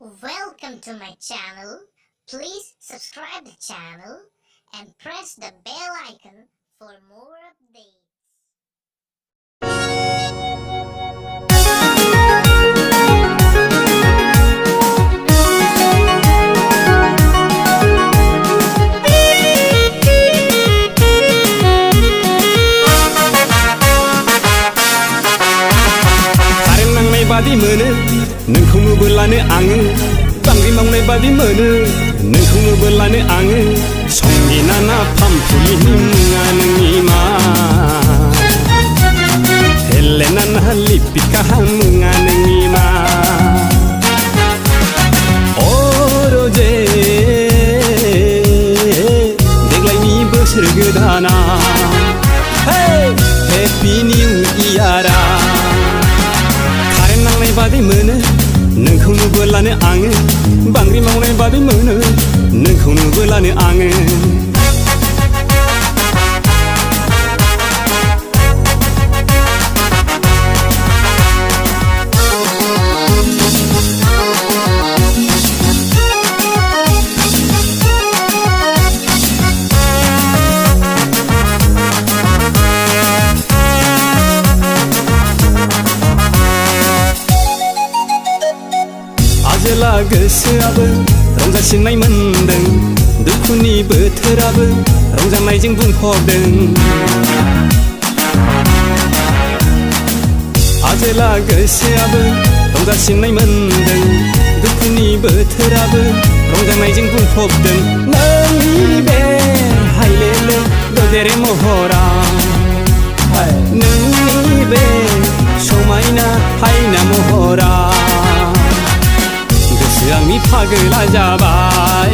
Welcome to my channel. Please subscribe the channel and press the bell icon for more updates. बादि मोनो नोंखौ नुबोलानो आङो बांग्रि मावनाय बादि मोनो नोंखौ नुबोलानो आङो संगिना फामफुलिनि मुङा नोंनि मा हेलेना लिपिका मुङा नोंनि मा अरजे देग्लायनि बोसोर गोदाना हेपि निउ इयारा नांनाय बादि मोनो नोंखौ नुबोलानो आङो बांग्रि मावनाय बादि मोनो नोंखौ नुबोलानो आङो गोसोआबो रंजासिननाय मोनदों दुखुनि बोथोराबो रंजानायजों बुंफबदों आजेला गोसोआबो रंजासिननाय मोनदों दुखुनि बोथोराबो रंजानायजों बुंफबदों नोंनि बे हायलेले गेदेर महरा नोंनि बे समायना हायना महरा आंनि फागोला जाबाय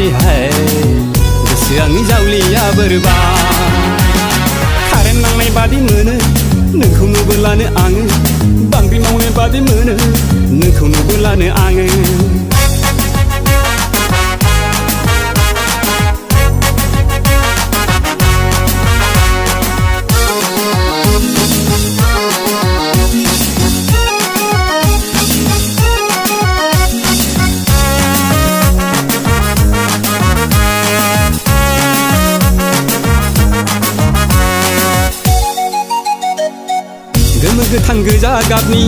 गोसो आंनि जावलिया बोरबाय कारेन्ट नांनाय बादि मोनो नोंखौ नुबोलानो आङो बांग्रि मावनाय बादि मोनो नोंखौ नुबोलानो आङो गोथां गोजा गाबनि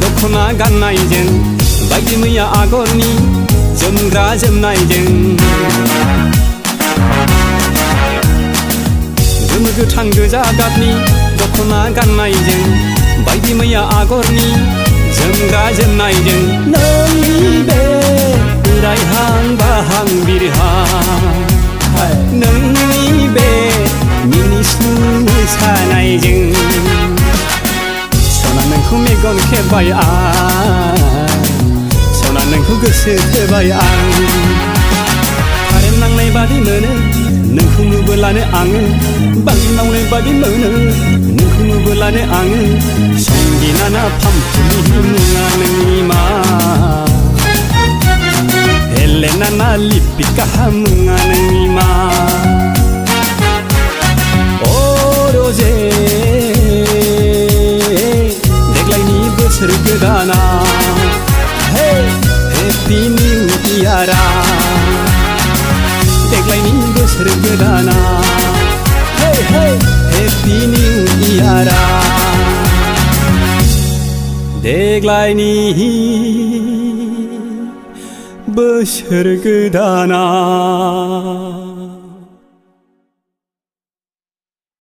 दखना गाननायजों बायदि मैया आगरनि जोमग्रा जोमनायजों गोमो गोथां गोजा गाबनि दखना गाननायजों बायदि मैया आगरनि जोमग्रा जोमनायजों नोंनि बे रायहां बाहां बिरहां नोंनि बे मिनिस्लु मोसानायजों नोंखौ मेगन खेबबाय आं सना नोंखौ गोसो थोबाय आं कारेन्ट नांनाय बादि मोनो नोंखौ नुबोलानो आङो बांग्रि मावनाय बादि मोनो नोंखौ नुबोलानो आङो संगिना फामफुलिनि मुङा नोंनि मा हेलेना लिपिका मुङा नोंनि मा अरजे बोसोर गोदाना हेपि निउ इयारा देग्लायनि बोसोर गोदाना हेपि निउ इयारा देग्लायनि बोसोर गोदाना